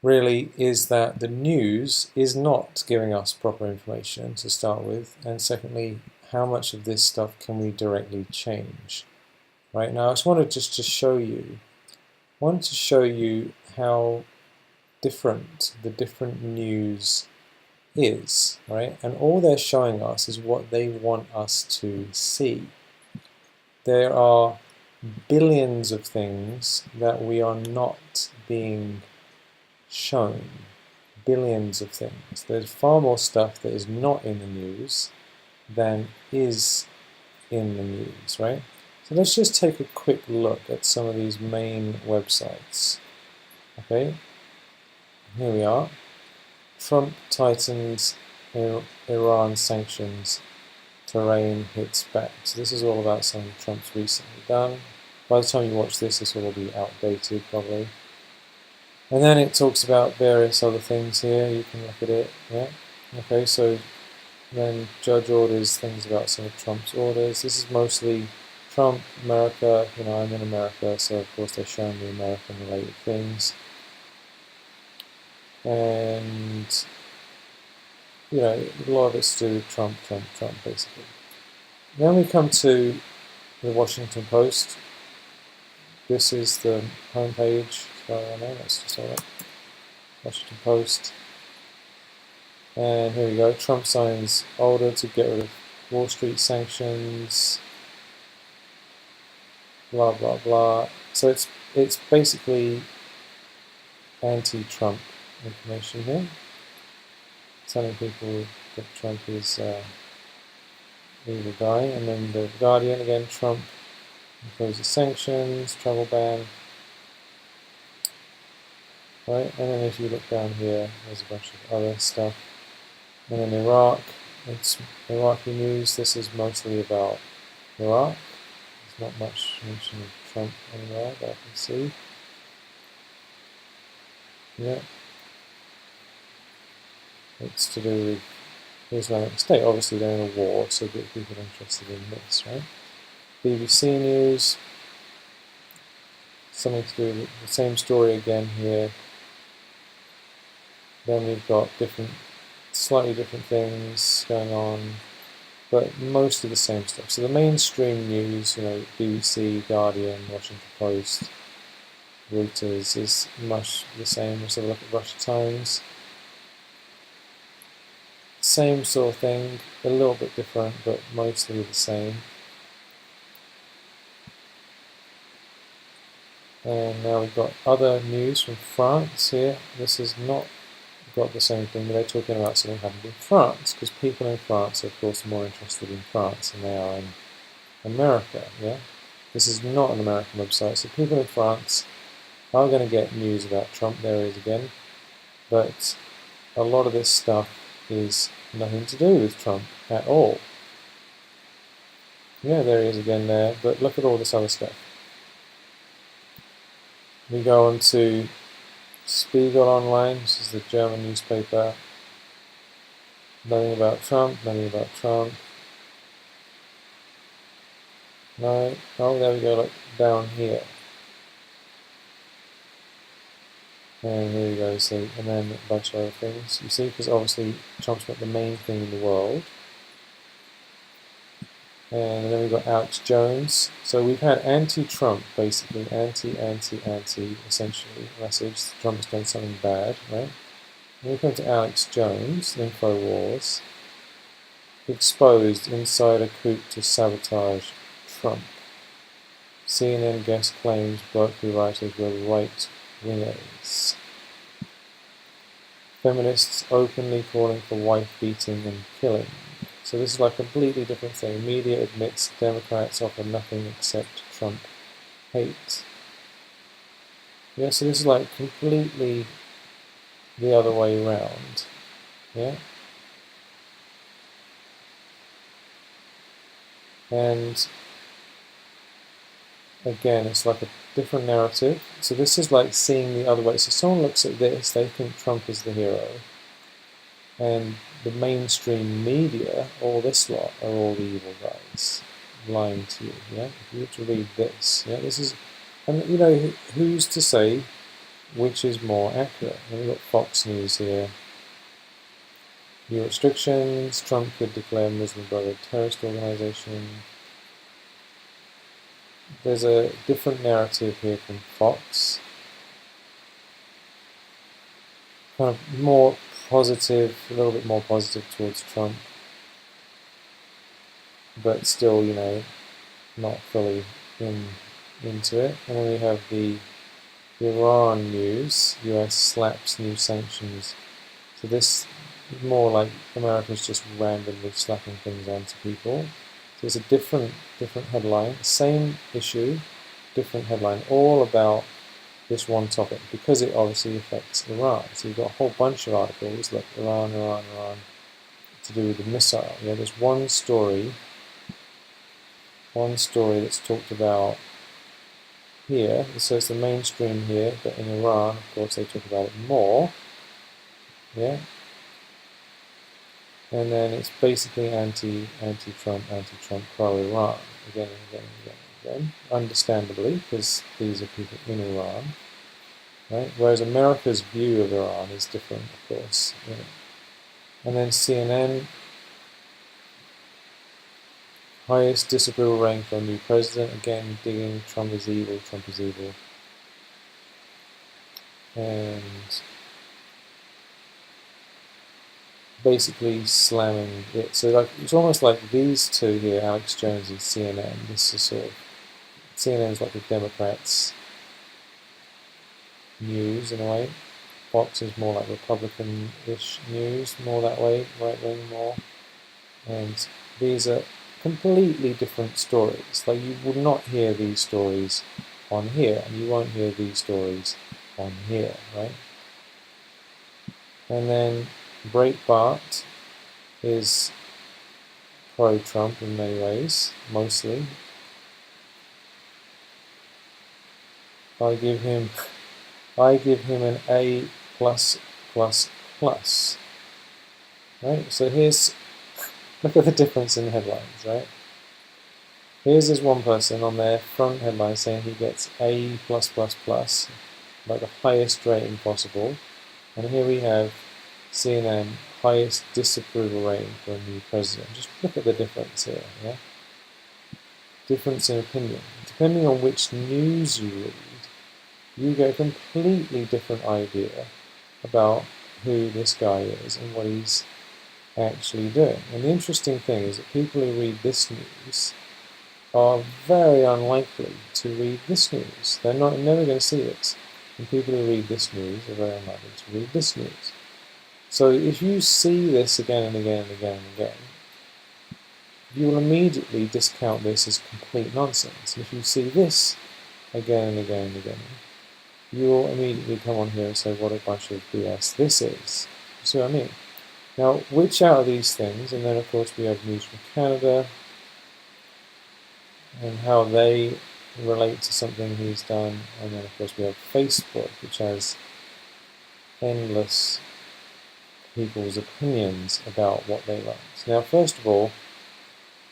really is that the news is not giving us proper information to start with, and secondly, how much of this stuff can we directly change? Right now, I just wanted to show you, how different the different news is, right? And all they're showing us is what they want us to see. There are billions of things that we are not being shown. Billions of things. There's far more stuff that is not in the news than is in the news, right? So let's just take a quick look at some of these main websites. Okay, here we are. Trump tightens Iran sanctions, Tehran hits back. So this is all about something Trump's recently done. By the time you watch this, this will all be outdated probably. And then it talks about various other things here. You can look at it. Yeah. Okay, so then judge orders things about some of Trump's orders. This is mostly Trump, America. You know, I'm in America, so of course they're showing me American-related things. And you know, a lot of it's to do with Trump, basically. Then we come to the Washington Post. This is the homepage. Let's just have it. Washington Post. And here we go. Trump signs order to get rid of Wall Street sanctions. Blah blah blah. So it's basically anti-Trump information here, telling people that Trump is an evil guy. And then the Guardian again. Trump imposes sanctions, travel ban. Right, and then if you look down here, there's a bunch of other stuff. And then Iraq, it's Iraqi news. This is mostly about Iraq. There's not much mention of Trump anywhere that I can see. Yeah. It's to do with the Islamic State. Obviously they're in a war, so that people are interested in this, right? BBC News, something to do with the same story again here. Then we've got slightly different things going on, but most of the same stuff. So the mainstream news, you know, BBC, Guardian, Washington Post, Reuters, is much the same. Let's have a look at Russia Times. Same sort of thing, a little bit different, but mostly the same. And now we've got other news from France here. This is not got the same thing, but they're talking about something happened in France, because people in France are of course more interested in France than they are in America. Yeah, this is not an American website, so people in France are going to get news about Trump. There he is again, but a lot of this stuff is nothing to do with Trump at all. Yeah, there he is again there, but look at all this other stuff. We go on to Spiegel Online. This is the German newspaper. Nothing about Trump, nothing about Trump. No, oh, there we go, look, down here. And here we go, see, and then a bunch of other things. You see, because obviously Trump's not the main thing in the world. And then we've got Alex Jones. So we've had anti-Trump, basically, anti, essentially, message. Trump's done something bad, right? Then we come to Alex Jones, InfoWars. Exposed insider coup to sabotage Trump. CNN guest claims Berkeley writers were right-wingers. Feminists openly calling for wife beating and killing. So this is like a completely different thing. Media admits Democrats offer nothing except Trump hate. Yeah, so this is like completely the other way around. Yeah. And again, it's like a different narrative. So this is like seeing the other way. So someone looks at this, they think Trump is the hero. And the mainstream media, all this lot, are all the evil guys lying to you. Yeah, if you were to read this, yeah, this is, and you know, who's to say which is more accurate. And we've got Fox News here. New restrictions, Trump could declare Muslim Brotherhood terrorist organization. There's a different narrative here from Fox. Kind of more positive, a little bit more positive towards Trump. But still, you know, not fully into it. And then we have the Iran news. US slaps new sanctions. So this is more like America's just randomly slapping things onto people. So it's a different headline, same issue, different headline, all about this one topic because it obviously affects Iran. So you've got a whole bunch of articles like Iran, to do with the missile. Yeah, there's one story that's talked about here. So it's the mainstream here, but in Iran, of course, they talk about it more. Yeah. And then it's basically anti-Trump, pro-Iran, again and again, understandably, because these are people in Iran, right? Whereas America's view of Iran is different, of course. Yeah. And then CNN, highest disapproval rating for a new president, again digging Trump is evil, and basically slamming it. So like it's almost like these two here, Alex Jones and CNN. This is sort of CNN's like the Democrats' news in a way. Fox is more like Republican-ish news, more that way, right wing more. And these are completely different stories. Like you would not hear these stories on here, and you won't hear these stories on here, right? And then Breitbart is pro-Trump in many ways, mostly. I give him an A+++. Right? So here's, look at the difference in headlines, right? Here's this one person on their front headline saying he gets A+++, like the highest rating possible. And here we have CNN, highest disapproval rating for a new president. Just look at the difference here, yeah? Difference in opinion. Depending on which news you read, you get a completely different idea about who this guy is and what he's actually doing. And the interesting thing is that people who read this news are very unlikely to read this news. They're never going to see this. And people who read this news are very unlikely to read this news. So if you see this again and again and again and again, you will immediately discount this as complete nonsense. And if you see this again and again and again, you will immediately come on here and say what a bunch of BS this is. You see what I mean? Now, which out of these things, and then of course we have news from Canada, and how they relate to something he's done, and then of course we have Facebook, which has endless people's opinions about what they like. Now, first of all,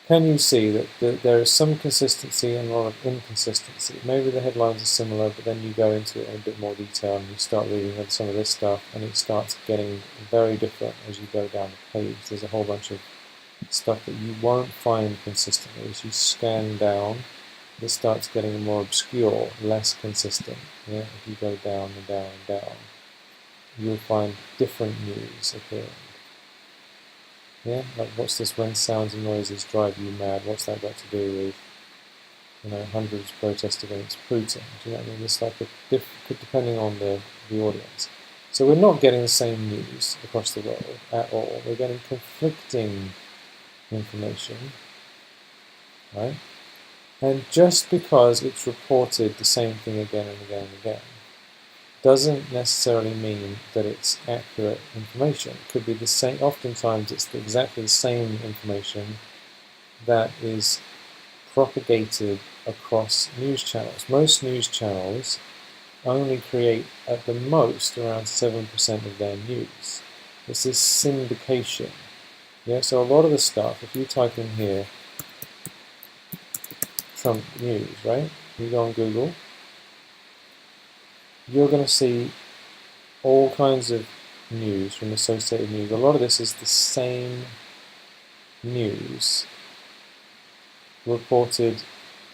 can you see that there is some consistency and a lot of inconsistency? Maybe the headlines are similar, but then you go into it in a bit more detail and you start reading some of this stuff, and it starts getting very different as you go down the page. There's a whole bunch of stuff that you won't find consistently. As you scan down, it starts getting more obscure, less consistent. Yeah? If you go down and down and down, you'll find different news appearing. Yeah, like what's this? When sounds and noises drive you mad? What's that got to do with, hundreds protest against Putin? Do you know what I mean? It's like depending on the audience. So we're not getting the same news across the world at all. We're getting conflicting information, right? And just because it's reported the same thing again and again and again, doesn't necessarily mean that it's accurate information. It could be the same. Oftentimes it's exactly the same information that is propagated across news channels. Most news channels only create at the most around 7% of their news. It's this syndication. Yeah, so a lot of the stuff, if you type in here Trump news, right? You go on Google, you're going to see all kinds of news from Associated News. A lot of this is the same news reported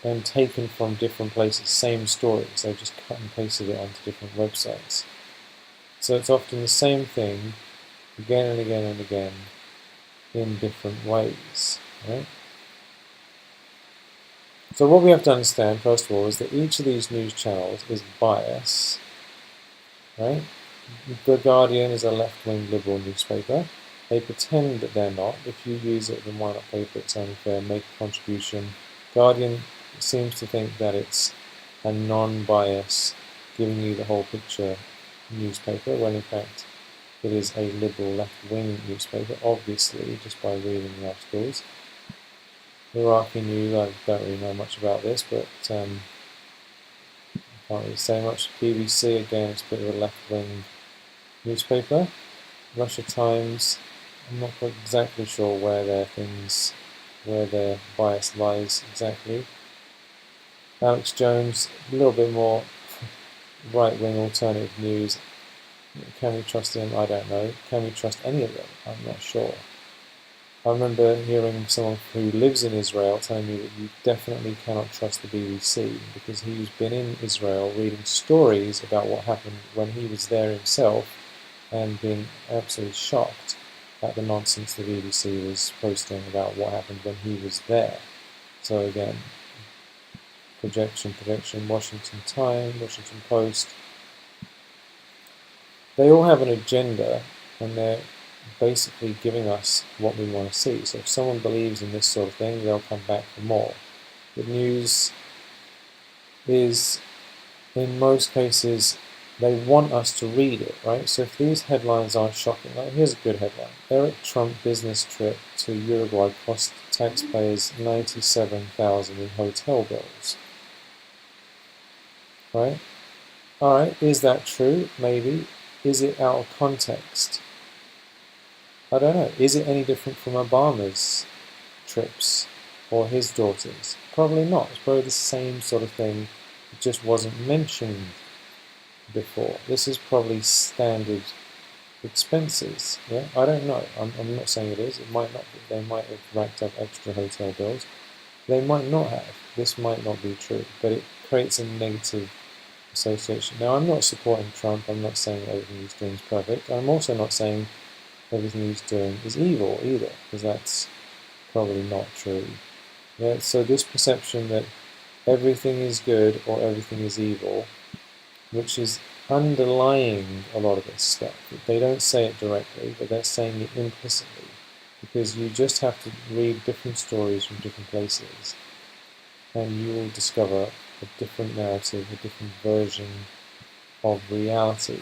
and taken from different places, same stories. They just cut and pasted it onto different websites. So it's often the same thing again and again and again in different ways, right? So what we have to understand, first of all, is that each of these news channels is biased, right? The Guardian is a left-wing liberal newspaper. They pretend that they're not. If you use it, then why not pay for It's Only Fair, make a contribution. Guardian seems to think that it's a non-bias, giving you the whole picture newspaper, when in fact it is a liberal left-wing newspaper, obviously, just by reading the articles. Iraqi News, I don't really know much about this, but I can't really say much. BBC, again, it's a bit of a left-wing newspaper. Russia Times, I'm not quite exactly sure where their bias lies exactly. Alex Jones, a little bit more right-wing alternative news. Can we trust him? I don't know. Can we trust any of them? I'm not sure. I remember hearing someone who lives in Israel telling me that you definitely cannot trust the BBC because he's been in Israel reading stories about what happened when he was there himself and being absolutely shocked at the nonsense the BBC was posting about what happened when he was there. So again, projection, Washington Times, Washington Post. They all have an agenda and they're basically giving us what we want to see. So if someone believes in this sort of thing, they'll come back for more. The news is, in most cases, they want us to read it, right? So if these headlines aren't shocking, like here's a good headline. Eric Trump business trip to Uruguay cost taxpayers $97,000 in hotel bills. Right? Alright, is that true? Maybe. Is it out of context? I don't know. Is it any different from Obama's trips or his daughter's? Probably not. It's probably the same sort of thing. It just wasn't mentioned before. This is probably standard expenses. Yeah, I don't know. I'm not saying it is. It might not be. They might have racked up extra hotel bills. They might not have. This might not be true, but it creates a negative association. Now, I'm not supporting Trump. I'm not saying everything he's doing is perfect. I'm also not saying everything he's doing is evil either, because that's probably not true. Yeah, so this perception that everything is good or everything is evil, which is underlying a lot of this stuff. They don't say it directly, but they're saying it implicitly, because you just have to read different stories from different places, and you will discover a different narrative, a different version of reality.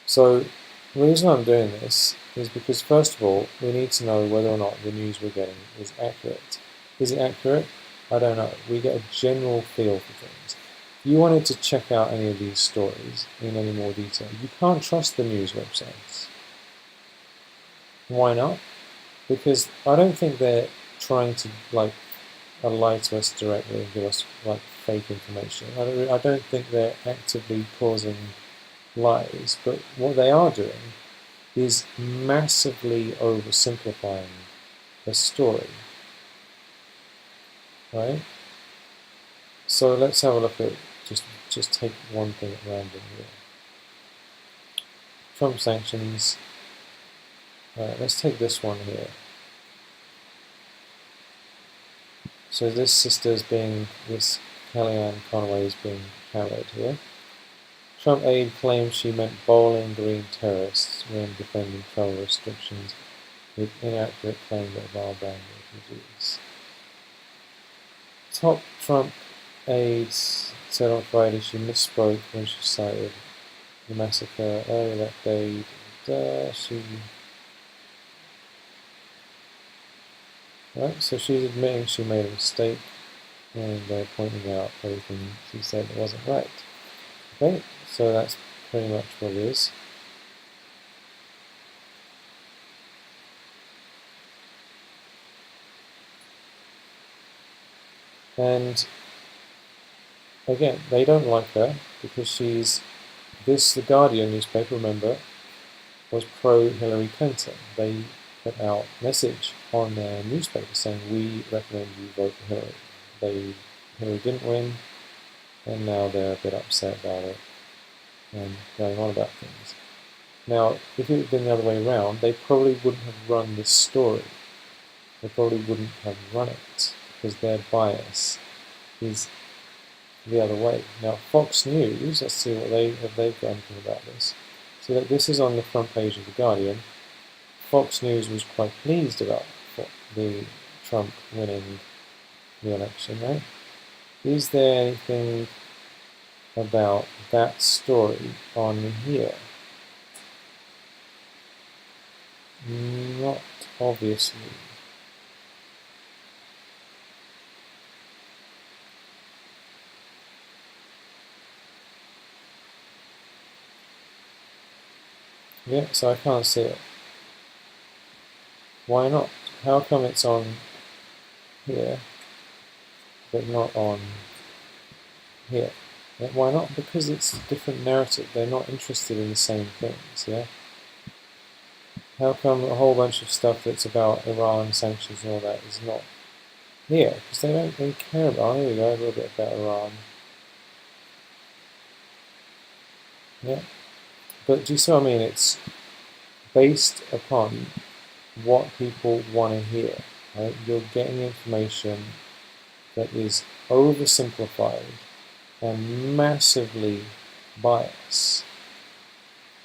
So the reason I'm doing this is because, first of all, we need to know whether or not the news we're getting is accurate. Is it accurate? I don't know. We get a general feel for things. If you wanted to check out any of these stories in any more detail, you can't trust the news websites. Why not? Because I don't think they're trying to lie to us directly and give us fake information. I don't think they're actively causing lies, but what they are doing is massively oversimplifying a story, right? So let's have a look at, just take one thing at random here. Trump sanctions. Let's take this one here. So this Kellyanne Conway is being carried here. Trump aide claims she meant Bowling Green terrorists when defending travel restrictions with inaccurate claim that Valbrand refugees. Top Trump aides said on Friday she misspoke when she cited the massacre earlier that day. Right, so she's admitting she made a mistake, and they're pointing out everything she said that wasn't right. Okay, so that's pretty much what it is. And again, they don't like her because she's the Guardian newspaper, remember, was pro-Hillary Clinton. They put out a message on their newspaper saying, we recommend you vote for Hillary. Hillary didn't win, and now they're a bit upset about it and going on about things. Now, if it had been the other way around, they probably wouldn't have run this story. They probably wouldn't have run it because their bias is the other way. Now, Fox News, let's see what if they've got anything about this. So that this is on the front page of The Guardian. Fox News was quite pleased about the Trump winning the election, right? Is there anything about that story on here? Not obviously. Yeah, so I can't see it. Why not? How come it's on here, but not on here? Yeah, why not? Because it's a different narrative. They're not interested in the same things, yeah? How come a whole bunch of stuff that's about Iran, sanctions and all that is not here? Because they don't really care about, here we go, a little bit about Iran. Yeah. But do you see what I mean? It's based upon what people want to hear, right? You're getting information that is oversimplified and massively biased.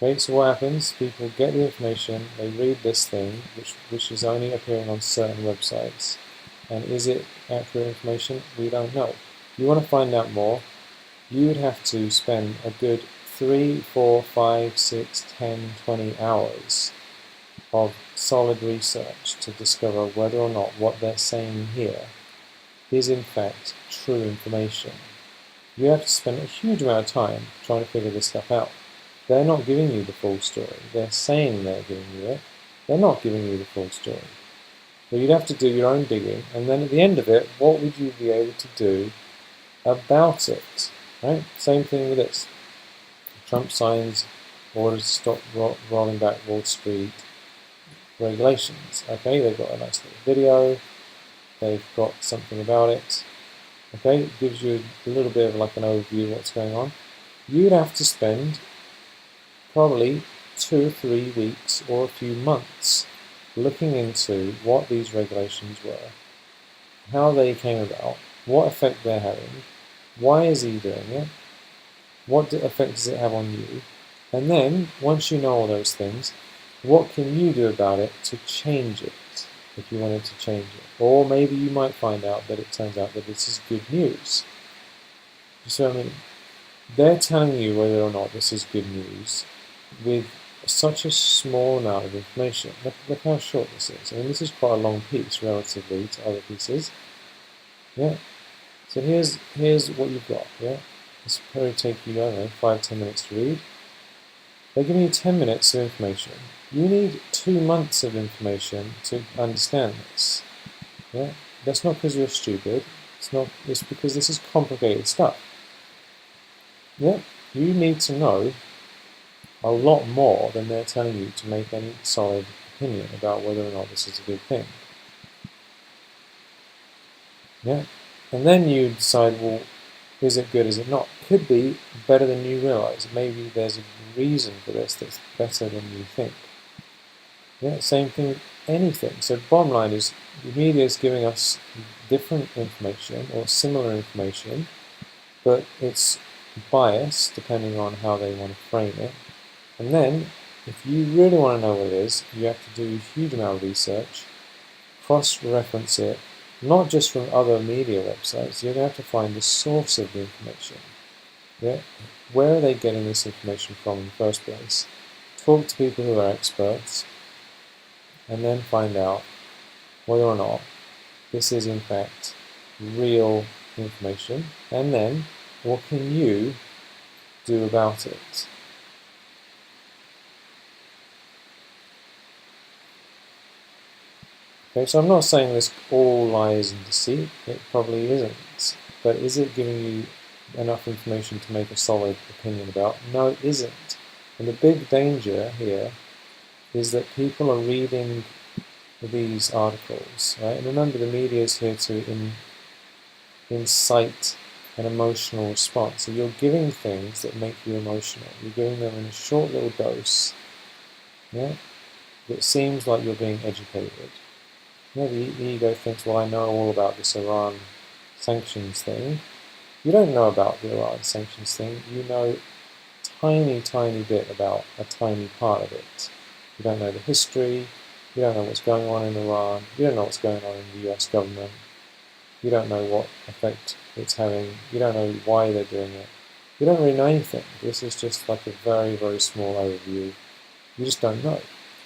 Okay, so what happens? People get the information, they read this thing, which is only appearing on certain websites. And is it accurate information? We don't know. You want to find out more, you would have to spend a good 3, 4, 5, 6, 10, 20 hours of solid research to discover whether or not what they're saying here is in fact true information. You have to spend a huge amount of time trying to figure this stuff out. They're not giving you the full story. They're saying they're giving you it. They're not giving you the full story. So you'd have to do your own digging, and then at the end of it, what would you be able to do about it? Right? Same thing with this. Trump signs orders to stop rolling back Wall Street regulations. Okay, they've got a nice little video. They've got something about it. Okay, it gives you a little bit of like an overview of what's going on. You'd have to spend probably 2 or 3 weeks or a few months looking into what these regulations were, how they came about, what effect they're having, why is he doing it, what effect does it have on you, and then once you know all those things, what can you do about it to change it if you wanted to change it? Or maybe you might find out that it turns out that this is good news. So I mean, they're telling you whether or not this is good news with such a small amount of information. Look how short this is. I mean, this is quite a long piece relatively to other pieces. Yeah. So here's what you've got. Yeah. This will probably take you, I don't know, 5-10 minutes to read. They're giving you 10 minutes of information. You need 2 months of information to understand this. Yeah. That's not because you're stupid. It's because this is complicated stuff. Yeah. You need to know a lot more than they're telling you to make any solid opinion about whether or not this is a good thing. Yeah, and then you decide, well, is it good, is it not? Could be better than you realize. Maybe there's a reason for this that's better than you think. Yeah, same thing with anything. So bottom line is, the media is giving us different information or similar information, but it's biased depending on how they want to frame it. And then, if you really want to know what it is, you have to do a huge amount of research, cross-reference it, not just from other media websites. You're going to have to find the source of the information. Yeah? Where are they getting this information from in the first place? Talk to people who are experts, and then find out whether or not this is in fact real information, and then what can you do about it? Okay, so I'm not saying this all lies and deceit, it probably isn't, but is it giving you enough information to make a solid opinion about? No, it isn't. And the big danger here is that people are reading these articles, right? And remember, the media is here to incite an emotional response. So you're giving things that make you emotional. You're giving them in a short little dose, yeah, that seems like you're being educated. Yeah, the ego thinks, well, I know all about this Iran sanctions thing. You don't know about the Iran sanctions thing. You know a tiny, tiny bit about a tiny part of it. You don't know the history. You don't know what's going on in Iran. You don't know what's going on in the US government. You don't know what effect it's having. You don't know why they're doing it. You don't really know anything. This is just like a very, very small overview. You just don't know,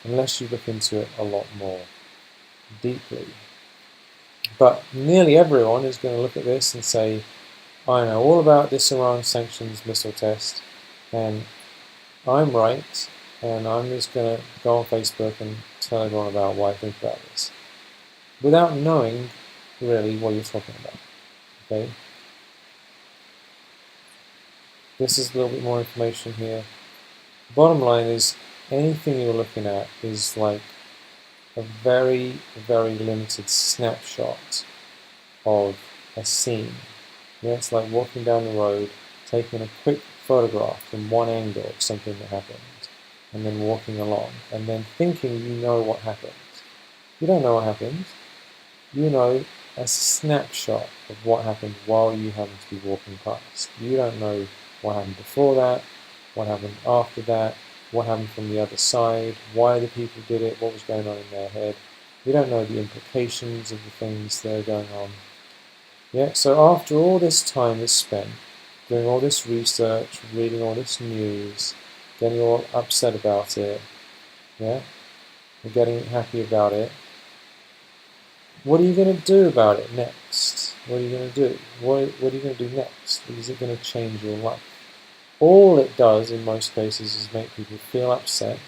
unless you look into it a lot more deeply. But nearly everyone is going to look at this and say, I know all about this Iran sanctions missile test, and I'm right, and I'm just going to go on Facebook and tell everyone about what I think about this, without knowing really what you're talking about. Okay? This is a little bit more information here. Bottom line is, anything you're looking at is like a very, very limited snapshot of a scene. Yeah, it's like walking down the road, taking a quick photograph from one angle of something that happened, and then walking along, and then thinking you know what happened. You don't know what happened. You know a snapshot of what happened while you happen to be walking past. You don't know what happened before that, what happened after that, what happened from the other side, why the people did it, what was going on in their head. You don't know the implications of the things that are going on. Yeah, so after all this time is spent doing all this research, reading all this news, getting all upset about it, yeah, and getting happy about it, what are you going to do about it next? What are you going to do? What are you going to do next? Is it going to change your life? All it does in most cases is make people feel upset.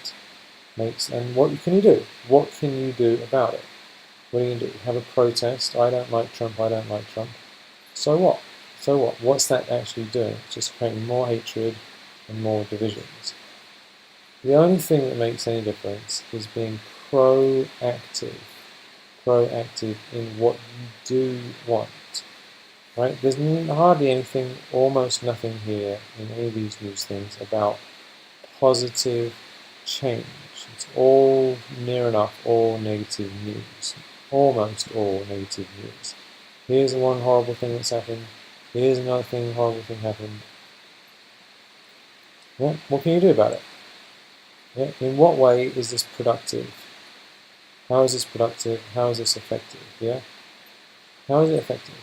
And what can you do? What can you do about it? What are you going to do? Have a protest? I don't like Trump, I don't like Trump. So what? So what? What's that actually doing? It's just creating more hatred and more divisions. The only thing that makes any difference is being proactive in what you do want. Right? There's hardly anything, almost nothing here in any of these news things about positive change. It's all near enough all negative news. Almost all negative news. Here's one horrible thing that's happened. Here's another horrible thing happened. Yeah, what can you do about it? Yeah, in what way is this productive? How is this productive? How is this effective? Yeah? How is it effective?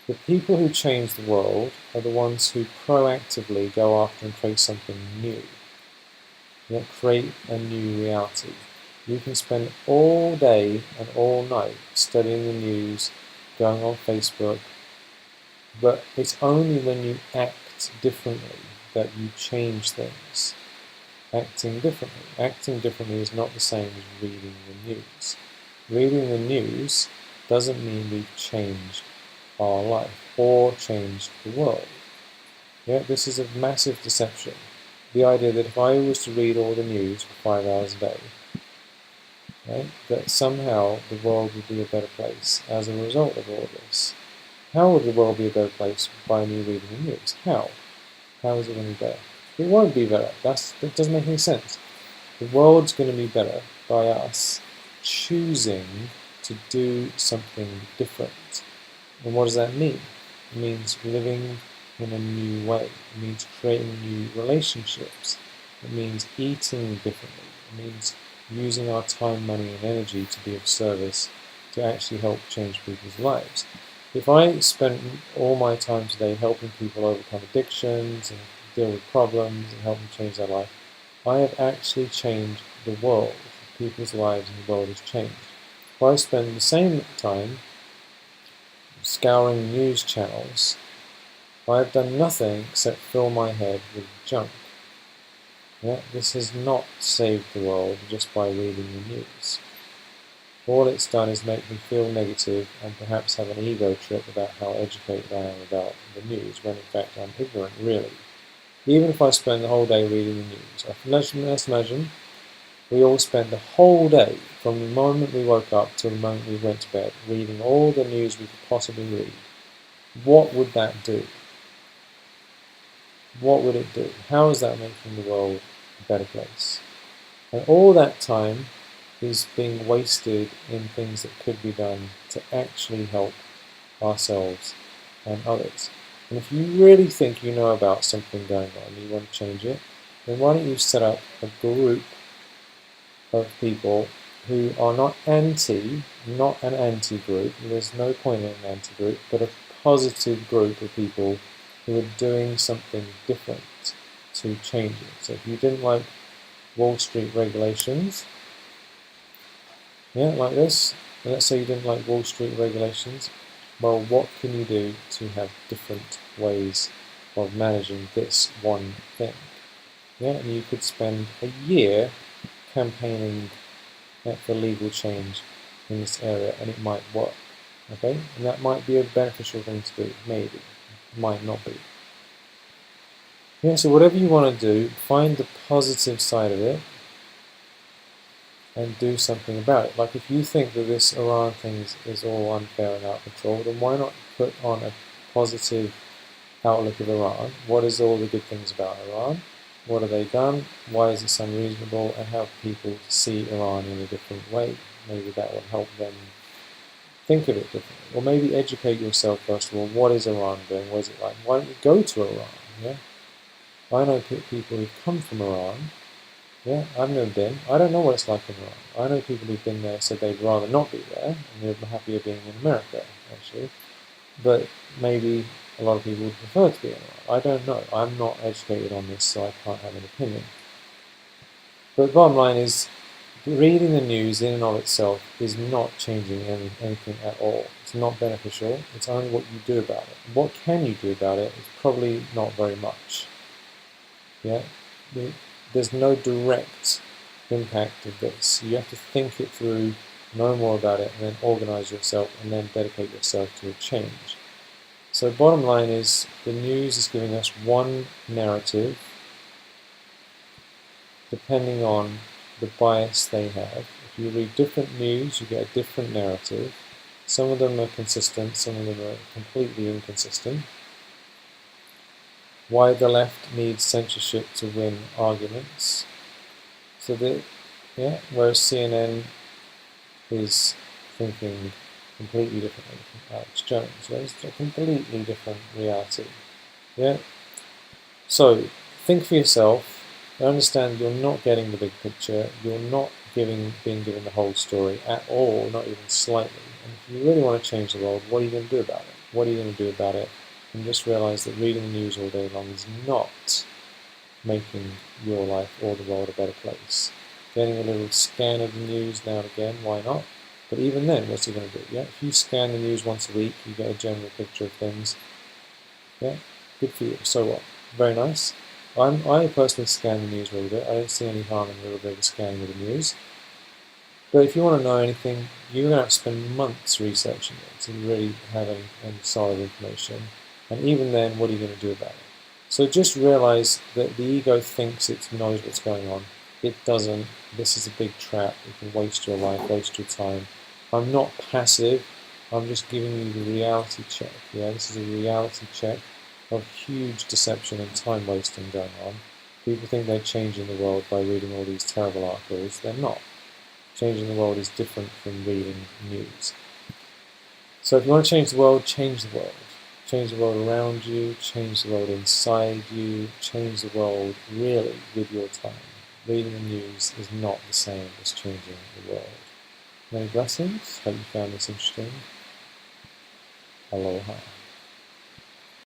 The people who change the world are the ones who proactively go after and create something new. Yeah, create a new reality. You can spend all day and all night studying the news, going on Facebook, but it's only when you act differently that you change things. Acting differently. Acting differently is not the same as reading the news. Reading the news doesn't mean we've changed our life or changed the world. Yeah, this is a massive deception. The idea that if I was to read all the news for 5 hours a day, right, that somehow the world would be a better place as a result of all this. How would the world be a better place by me reading the news? How? How is it going to be better? It won't be better. That doesn't make any sense. The world's going to be better by us choosing to do something different. And what does that mean? It means living in a new way. It means creating new relationships. It means eating differently. It means using our time, money, and energy to be of service to actually help change people's lives. If I spent all my time today helping people overcome addictions and deal with problems and help them change their life, I have actually changed the world. People's lives and the world has changed. If I spend the same time scouring news channels, I have done nothing except fill my head with junk. Yeah, this has not saved the world just by reading the news. All it's done is make me feel negative and perhaps have an ego trip about how educated I am about the news, when in fact I'm ignorant, really. Even if I spend the whole day reading the news. Let's imagine we all spend the whole day, from the moment we woke up till the moment we went to bed, reading all the news we could possibly read. What would that do? What would it do? How is that making the world a better place? And all that time is being wasted in things that could be done to actually help ourselves and others. And if you really think you know about something going on and you want to change it, then why don't you set up a group of people who are not an anti-group, there's no point in an anti-group, but a positive group of people who are doing something different to change it. So if you didn't like Wall Street regulations, yeah, like this, and let's say you didn't like Wall Street regulations, well, what can you do to have different ways of managing this one thing? Yeah, and you could spend a year campaigning for legal change in this area, and it might work. Okay, and that might be a beneficial thing to do, maybe, might not be. Yeah, so whatever you want to do, find the positive side of it and do something about it. Like if you think that this Iran thing is all unfair and out of control, then why not put on a positive outlook of Iran? What is all the good things about Iran? What have they done? Why is this unreasonable? And help people see Iran in a different way. Maybe that will help them think of it differently. Or maybe educate yourself first of all. What is Iran doing? What is it like? Why don't you go to Iran? Yeah, I know people who've come from Iran. Yeah, I've never been. I don't know what it's like in Iran. I know people who've been there said they'd rather not be there, and they're happier being in America, actually. But maybe a lot of people would prefer to be in Iran. I don't know. I'm not educated on this, so I can't have an opinion. But the bottom line is, reading the news in and of itself is not changing anything at all. It's not beneficial. It's only what you do about it. What can you do about it is probably not very much. Yeah, there's no direct impact of this. You have to think it through, know more about it, and then organize yourself, and then dedicate yourself to a change. So bottom line is, the news is giving us one narrative, depending on the bias they have. If you read different news, you get a different narrative. Some of them are consistent, some of them are completely inconsistent. Why the left needs censorship to win arguments. So whereas CNN is thinking completely differently from Alex Jones. So it's a completely different reality. Yeah. So think for yourself. Understand you're not getting the big picture. You're not being given the whole story at all, not even slightly. And if you really want to change the world, what are you going to do about it? What are you going to do about it? And just realize that reading the news all day long is not making your life or the world a better place. Getting a little scan of the news now and again, why not? But even then, what's it going to do? Yeah, if you scan the news once a week, you get a general picture of things. Yeah, good for you. So what? Very nice. I personally scan the news a little bit. I don't see any harm in a little bit of scanning of the news. But if you want to know anything, you're going to have to spend months researching it to really have any solid information. And even then, what are you going to do about it? So just realize that the ego thinks it knows what's going on. It doesn't. This is a big trap. It can waste your life, waste your time. I'm not passive. I'm just giving you the reality check. Yeah, this is a reality check of huge deception and time wasting going on. People think they're changing the world by reading all these terrible articles. They're not. Changing the world is different from reading news. So if you want to change the world, change the world. Change the world around you, change the world inside you, change the world really with your time. Reading the news is not the same as changing the world. Many blessings. Hope you found this interesting. Aloha.